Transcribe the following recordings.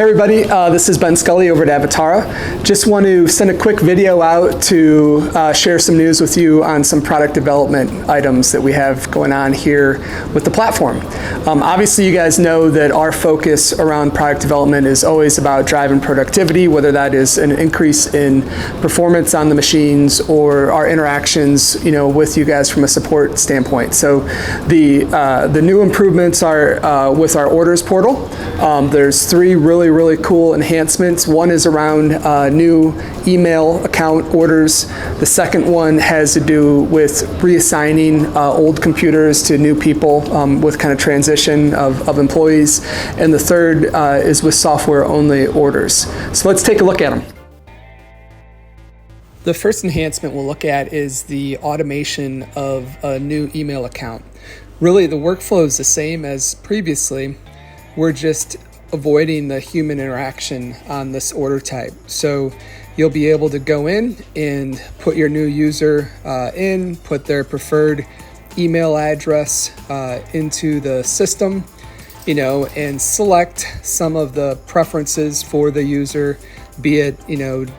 Hey everybody, this is Ben Scully over at Avatara. Just want to send a quick video out to share some news with you on some product development items that we have going on here with the platform. Obviously you guys know that our focus around product development is always about driving productivity, whether that is an increase in performance on the machines or our interactions, with you guys from a support standpoint. So the new improvements are with our orders portal. There's three really cool enhancements. One is around new email account orders. The second one has to do with reassigning old computers to new people with kind of transition of employees. And the third is with software only orders. So let's take a look at them. The first enhancement we'll look at is the automation of a new email account. Really, the workflow is the same as previously. We're just avoiding the human interaction on this order type. So you'll be able to go in and put your new user in, put their preferred email address into the system, and select some of the preferences for the user, be it,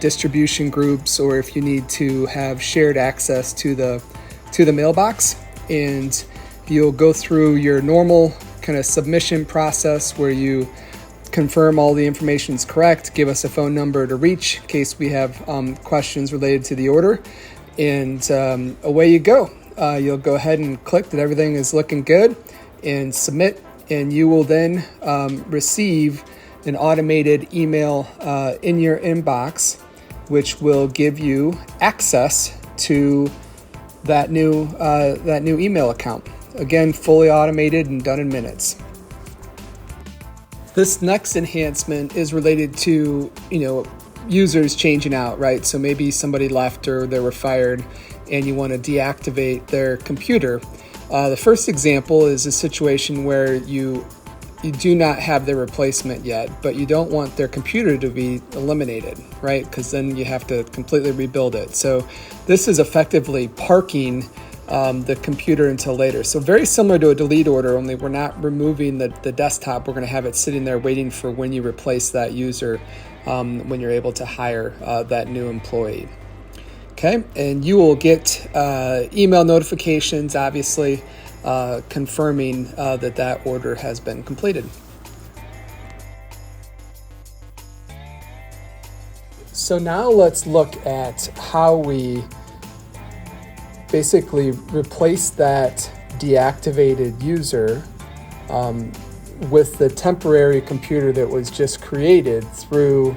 distribution groups, or if you need to have shared access to the mailbox. And you'll go through your normal kind of submission process where you confirm all the information is correct, give us a phone number to reach in case we have questions related to the order, and away you go. You'll go ahead and click that everything is looking good and submit, and you will then receive an automated email in your inbox, which will give you access to that new email account. Again, fully automated and done in minutes. This next enhancement is related to, users changing out, right? So maybe somebody left or they were fired and you want to deactivate their computer. The first example is a situation where you do not have their replacement yet, but you don't want their computer to be eliminated, right? Because then you have to completely rebuild it. So this is effectively parking the computer until later. So very similar to a delete order, only we're not removing the desktop. We're going to have it sitting there waiting for when you replace that user, when you're able to hire that new employee. Okay, and you will get email notifications, obviously, confirming that order has been completed. So now let's look at how we basically replace that deactivated user with the temporary computer that was just created through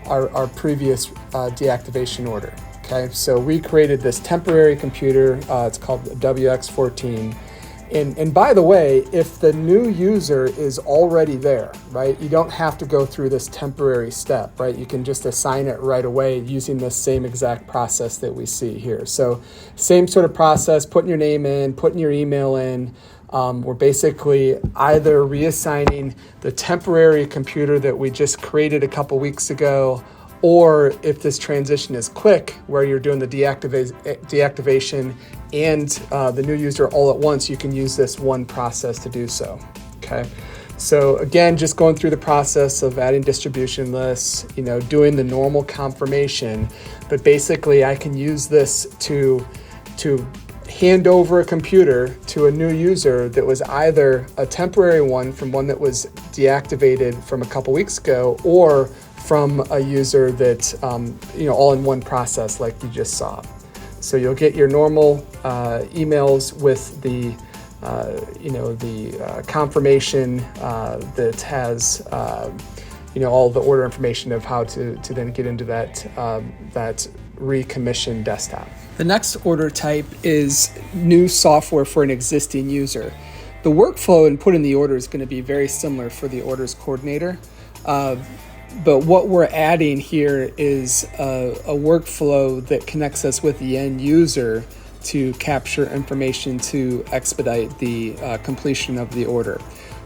our previous deactivation order. Okay, so we created this temporary computer, it's called WX14. And by the way, if the new user is already there, right, you don't have to go through this temporary step, right? You can just assign it right away using the same exact process that we see here. So same sort of process, putting your name in, putting your email in. We're basically either reassigning the temporary computer that we just created a couple weeks ago, or if this transition is quick, where you're doing the deactivation and the new user all at once, you can use this one process to do so. Okay, so again, just going through the process of adding distribution lists, doing the normal confirmation, but basically I can use this to hand over a computer to a new user that was either a temporary one from one that was deactivated from a couple weeks ago, or from a user that, all in one process like you just saw. So you'll get your normal emails with the, confirmation that has, all the order information of how to then get into that recommissioned desktop. The next order type is new software for an existing user. The workflow in putting the order is going to be very similar for the orders coordinator. But what we're adding here is a workflow that connects us with the end user to capture information to expedite the completion of the order.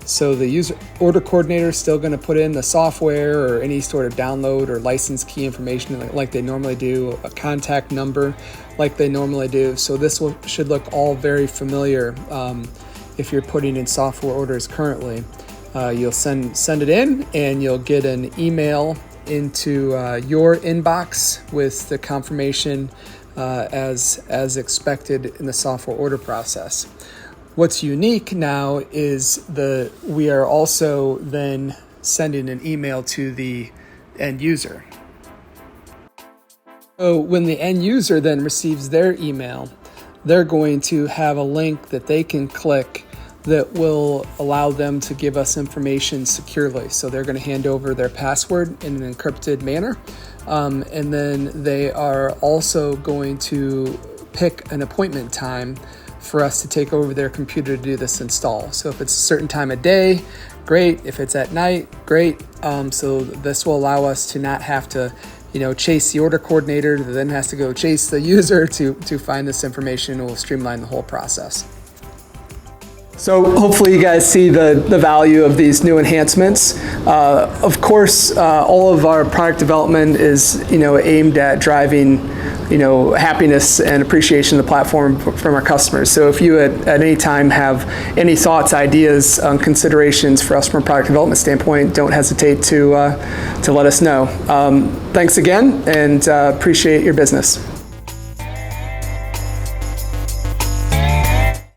So the user order coordinator is still going to put in the software or any sort of download or license key information like they normally do, a contact number like they normally do. So this should look all very familiar if you're putting in software orders currently. You'll send it in, and you'll get an email into your inbox with the confirmation as expected in the software order process. What's unique now is we are also then sending an email to the end user. So when the end user then receives their email, they're going to have a link that they can click that will allow them to give us information securely. So they're going to hand over their password in an encrypted manner. And then they are also going to pick an appointment time for us to take over their computer to do this install. So if it's a certain time of day, great. If it's at night, great. So this will allow us to not have to chase the order coordinator that then has to go chase the user to find this information. It will streamline the whole process. So hopefully you guys see the value of these new enhancements. Of course, all of our product development is aimed at driving happiness and appreciation of the platform from our customers. So if you at any time have any thoughts, ideas, considerations for us from a product development standpoint, don't hesitate to let us know. Thanks again, and appreciate your business.